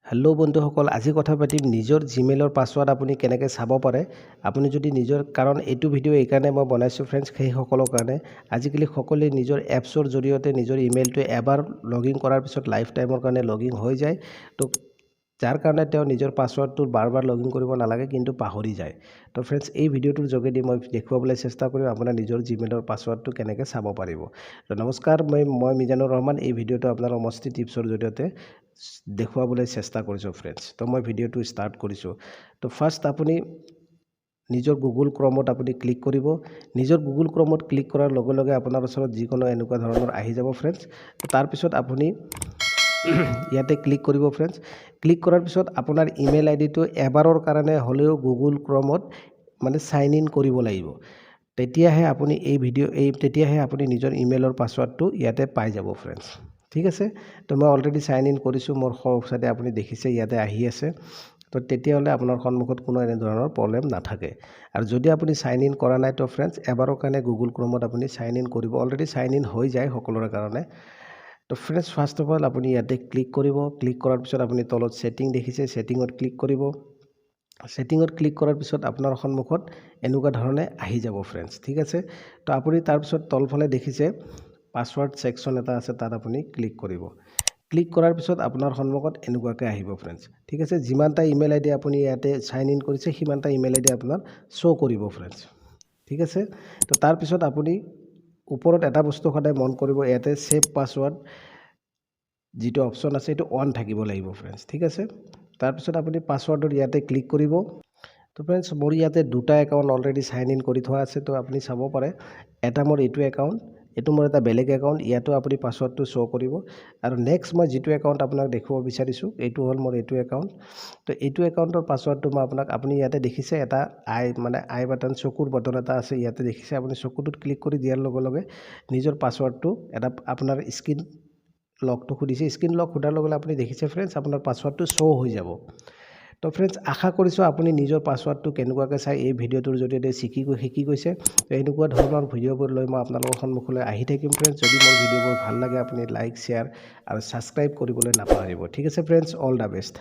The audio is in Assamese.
হেল্ল' বন্ধুসকল, আজি কথা পাতিম নিজৰ জিমেইলৰ পাছৱৰ্ড আপুনি কেনেকৈ চাব পাৰে। আপুনি যদি নিজৰ কাৰণ এইটো ভিডিঅ' এইকাৰণে মই বনাইছোঁ ফ্ৰেণ্ডছ, সেইসকলৰ কাৰণে। আজিকালি সকলোৱে নিজৰ এপছৰ জৰিয়তে নিজৰ ইমেইলটো এবাৰ লগইন কৰাৰ পিছত লাইফ টাইমৰ কাৰণে লগইন হৈ যায়। তো যাৰ কাৰণে তেওঁ নিজৰ পাছৱৰ্ডটো বাৰ বাৰ লগইন কৰিব নালাগে, কিন্তু পাহৰি যায়। তো ফ্ৰেণ্ডছ, এই ভিডিঅ'টোৰ যোগেদি মই দেখুৱাবলৈ চেষ্টা কৰিম আপোনাৰ নিজৰ জিমেইলৰ পাছৱৰ্ডটো কেনেকৈ চাব পাৰিব। তো নমস্কাৰ, মই মিজানুৰ ৰহমান। এই ভিডিঅ'টো আপোনালোকৰ মস্তি টিপছৰ জৰিয়তে দেখুৱাবলৈ চেষ্টা কৰিছোঁ ফ্ৰেণ্ডছ। তো মই ভিডিঅ'টো ষ্টাৰ্ট কৰিছোঁ। তো ফাৰ্ষ্ট আপুনি নিজৰ গুগল ক্ৰমত আপুনি ক্লিক কৰিব। নিজৰ গুগল ক্ৰমত ক্লিক কৰাৰ লগে লগে আপোনাৰ ওচৰত যিকোনো এনেকুৱা ধৰণৰ আহি যাব ফ্ৰেণ্ডছ। তো তাৰপিছত আপুনি ইয়াতে ক্লিক কৰিব ফ্ৰেণ্ডছ। ক্লিক কৰাৰ পিছত আপোনাৰ ইমেইল আইডিটো এবাৰৰ কাৰণে হ'লেও গুগল ক্ৰমত মানে চাইন ইন কৰিব লাগিব। তেতিয়াহে আপুনি নিজৰ ইমেইলৰ পাছৱৰ্ডটো ইয়াতে পাই যাব ফ্ৰেণ্ডছ। ঠিক আছে। তো মই অলৰেডি চাইন ইন কৰিছোঁ, মোৰ ওচৰতে আপুনি দেখিছে ইয়াতে আহি আছে। তো তেতিয়াহ'লে আপোনাৰ সন্মুখত কোনো এনেধৰণৰ প্ৰব্লেম নাথাকে। আৰু যদি আপুনি চাইন ইন কৰা নাই, তো ফ্ৰেণ্ডছ এবাৰৰ কাৰণে গুগল ক্ৰমত আপুনি চাইন ইন কৰিব। অলৰেডি চাইন ইন হৈ যায় সকলোৰে কাৰণে। তো ফ্ৰেণ্ডছ, ফাৰ্ষ্ট অফ অল আপুনি ইয়াতে ক্লিক কৰিব। ক্লিক কৰাৰ পিছত আপুনি তলত ছেটিং দেখিছে, ছেটিঙত ক্লিক কৰিব। ছেটিঙত ক্লিক কৰাৰ পিছত আপোনাৰ সন্মুখত এনেকুৱা ধৰণে আহি যাব ফ্ৰেণ্ডছ। ঠিক আছে। তো আপুনি তাৰপিছত তলফালে দেখিছে পাছৱৰ্ড ছেকশ্যন এটা আছে, তাত আপুনি ক্লিক কৰিব। ক্লিক কৰাৰ পিছত আপোনাৰ সন্মুখত এনেকুৱাকৈ আহিব ফ্ৰেণ্ডছ। ঠিক আছে। যিমানটা ইমেইল আইডি আপুনি ইয়াতে চাইন ইন কৰিছে, সিমানটা ইমেইল আইডি আপোনাৰ শ্ব' কৰিব ফ্ৰেণ্ডছ। ঠিক আছে। তো তাৰপিছত আপুনি ওপৰত এটা বস্তু সদায় মন কৰিব, ইয়াতে ছেভ পাছৱৰ্ড যিটো অপশ্যন আছে এইটো অন থাকিব লাগিব ফ্ৰেণ্ডছ। ঠিক আছে। তাৰপিছত আপুনি পাছৱৰ্ডৰ ইয়াতে ক্লিক কৰিব। তো ফ্ৰেণ্ডছ, মোৰ ইয়াতে দুটা একাউণ্ট অলৰেডি চাইন ইন কৰি থোৱা আছে। তো আপুনি চাব পাৰে, এটা মোৰ এইটো একাউণ্ট, এইটো মোৰ এটা বেলেগ একাউণ্ট, ইয়াতো আপুনি পাছৱৰ্ডটো শ্ব' কৰিব। আৰু নেক্সট মই যিটো একাউণ্ট আপোনাক দেখুৱাব বিচাৰিছোঁ, এইটো হ'ল মোৰ এইটো একাউণ্ট। তো এইটো একাউণ্টৰ পাছৱৰ্ডটো মই আপুনি ইয়াতে দেখিছে এটা আই বাটন, চকুৰ বটন এটা আছে, ইয়াতে দেখিছে। আপুনি চকুটোত ক্লিক কৰি দিয়াৰ লগে লগে নিজৰ পাছৱৰ্ডটো এটা আপোনাৰ স্ক্ৰীন লকটো খুলিছে। স্ক্ৰীন লক খোলাৰ লগে লগে আপুনি দেখিছে ফ্ৰেণ্ডছ, আপোনাৰ পাছৱৰ্ডটো শ্ব' হৈ যাব। তো ফ্ৰেণ্ডছ, আশা কৰিছোঁ আপুনি নিজৰ পাছৱৰ্ডটো কেনেকুৱাকৈ চাই এই ভিডিঅ'টোৰ জৰিয়তে শিকি গৈছে। তো এনেকুৱা ধৰণৰ ভিডিঅ'বোৰ লৈ মই আপোনালোকৰ সন্মুখলৈ আহি থাকিম ফ্ৰেণ্ডছ। যদি মোৰ ভিডিঅ'বোৰ ভাল লাগে, আপুনি লাইক, শ্বেয়াৰ আৰু ছাবস্ক্ৰাইব কৰিবলৈ নাপাহৰিব। ঠিক আছে ফ্ৰেণ্ডছ, অল দ্য বেষ্ট।